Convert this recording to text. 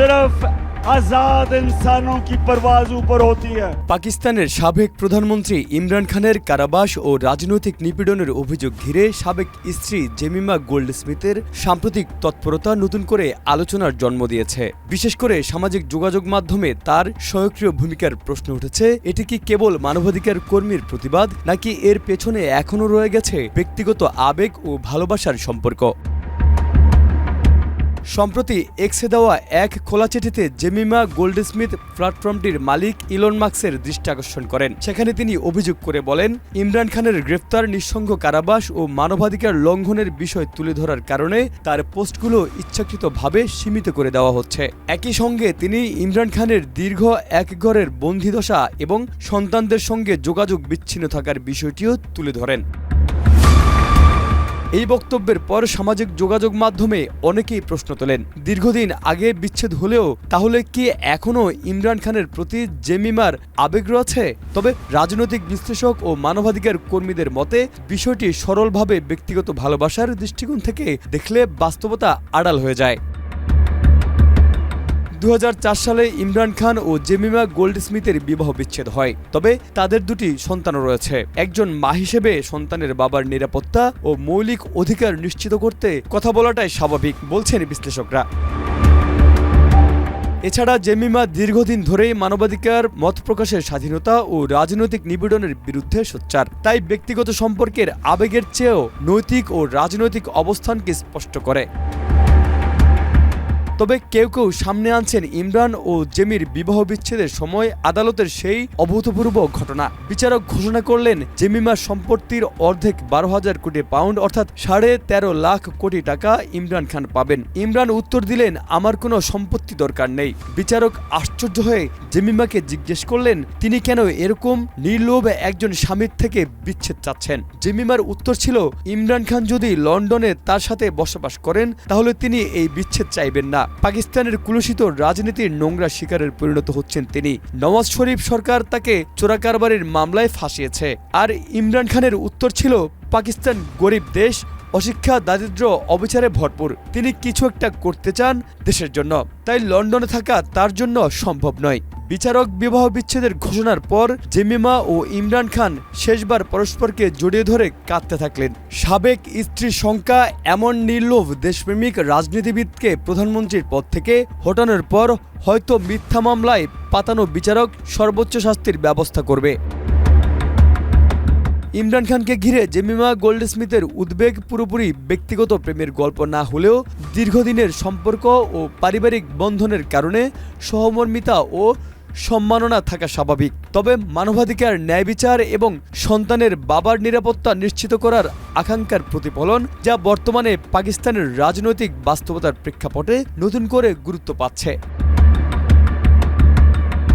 सिर्फ आजाद इंसानों की परवाज ऊपर होती है। পাকিস্তানের সাবেক প্রধানমন্ত্রী ইমরান খানের কারাবাস ও রাজনৈতিক নিপীড়নের অভিযোগ ঘিরে সাবেক স্ত্রী জেমিমা গোল্ডস্মিথের সাম্প্রতিক তৎপরতা নতুন করে আলোচনার জন্ম দিয়েছে। বিশেষ করে সামাজিক যোগাযোগ মাধ্যমে তার সক্রিয় ভূমিকার প্রশ্ন উঠেছে। এটি কি কেবল মানবাধিকার কর্মীর প্রতিবাদ, নাকি এর পেছনে এখনও রয়ে গেছে ব্যক্তিগত আবেগ ও ভালোবাসার সম্পর্ক? সম্প্রতি এক্সে দেওয়া এক খোলা চিঠিতে জেমিমা গোল্ডস্মিথ প্ল্যাটফর্মটির মালিক ইলন মাস্কের দৃষ্টি আকর্ষণ করেন। সেখানে তিনি অভিযোগ করে বলেন, ইমরান খানের গ্রেফতার, নিঃসঙ্গ কারাবাস ও মানবাধিকার লঙ্ঘনের বিষয় তুলে ধরার কারণে তার পোস্টগুলো ইচ্ছাকৃতভাবে সীমিত করে দেওয়া হচ্ছে। একই সঙ্গে তিনি ইমরান খানের দীর্ঘ একঘরের বন্দিদশা এবং সন্তানদের সঙ্গে যোগাযোগ বিচ্ছিন্ন থাকার বিষয়টিও তুলে ধরেন। এই বক্তব্যের পর সামাজিক যোগাযোগ মাধ্যমে অনেকেই প্রশ্ন তোলেন, দীর্ঘদিন আগে বিচ্ছেদ হলেও তাহলে কি এখনও ইমরান খানের প্রতি জেমিমার আবেগ রয়েছে? তবে রাজনৈতিক বিশ্লেষক ও মানবাধিকার কর্মীদের মতে বিষয়টি সরলভাবে ব্যক্তিগত ভালোবাসার দৃষ্টিকোণ থেকে দেখলে বাস্তবতা আড়াল হয়ে যায়। 2004 সালে ইমরান খান ও জেমিমা গোল্ডস্মিথের বিবাহ বিচ্ছেদ হয়। তবে তাদের দুটি সন্তানও রয়েছে। একজন মা হিসেবে সন্তানের বাবার নিরাপত্তা ও মৌলিক অধিকার নিশ্চিত করতে কথা বলাটাই স্বাভাবিক বলছেন বিশ্লেষকরা। এছাড়া জেমিমা দীর্ঘদিন ধরেই মানবাধিকার, মত প্রকাশের স্বাধীনতা ও রাজনৈতিক নিপীড়নের বিরুদ্ধে সোচ্চার। তাই ব্যক্তিগত সম্পর্কের আবেগের চেয়েও নৈতিক ও রাজনৈতিক অবস্থানকে স্পষ্ট করে। তবে কেউ কেউ সামনে আনছেন ইমরান ও জেমির বিবাহ বিচ্ছেদের সময় আদালতের সেই অভূতপূর্ব ঘটনা। বিচারক ঘোষণা করলেন জেমিমার সম্পত্তির অর্ধেক 12,000 কোটি পাউন্ড অর্থাৎ 13.5 লাখ কোটি টাকা ইমরান খান পাবেন। ইমরান উত্তর দিলেন, আমার কোনো সম্পত্তি দরকার নেই। বিচারক আশ্চর্য হয়ে জেমিমাকে জিজ্ঞেস করলেন, তিনি কেন এরকম নির্লোভ একজন স্বামীর থেকে বিচ্ছেদ চাচ্ছেন। জেমিমার উত্তর ছিল, ইমরান খান যদি লন্ডনে তার সাথে বসবাস করেন তাহলে তিনি এই বিচ্ছেদ চাইবেন না। পাকিস্তানের কুলুষিত রাজনীতির নোংরা শিকারের পরিণত হচ্ছেন তিনি। নওয়াজ শরীফ সরকার তাকে চোরাকারবারির মামলায় ফাঁসিয়েছে। আর ইমরান খানের উত্তর ছিল, পাকিস্তান গরিব দেশ, অশিক্ষা, দারিদ্র্য, অবিচারে ভরপুর। তিনি কিছু একটা করতে চান দেশের জন্য, তাই লন্ডনে থাকা তার জন্য সম্ভব নয়। বিচারক বিবাহ বিচ্ছেদের ঘোষণার পর জেমিমা ও ইমরান খান শেষবার পরস্পরকে জড়িয়ে ধরে কাঁদতে থাকলেন। সাবেক স্ত্রীর শঙ্কা, এমন নির্লোভ দেশপ্রেমিক রাজনীতিবিদকে প্রধানমন্ত্রীর পদ থেকে হটানোর পর হয়তো মিথ্যা মামলায় পাতানো বিচারক সর্বোচ্চ শাস্তির ব্যবস্থা করবে। ইমরান খানকে ঘিরে জেমিমা গোল্ডস্মিথের উদ্বেগ পুরোপুরি ব্যক্তিগত প্রেমের গল্প না হলেও দীর্ঘদিনের সম্পর্ক ও পারিবারিক বন্ধনের কারণে সহমর্মিতা ও সম্মাননা থাকা স্বাভাবিক। তবে মানবাধিকার, ন্যায় বিচার এবং সন্তানের বাবার নিরাপত্তা নিশ্চিত করার আকাঙ্ক্ষার প্রতিফলন, যা বর্তমানে পাকিস্তানের রাজনৈতিক বাস্তবতার প্রেক্ষাপটে নতুন করে গুরুত্ব পাচ্ছে।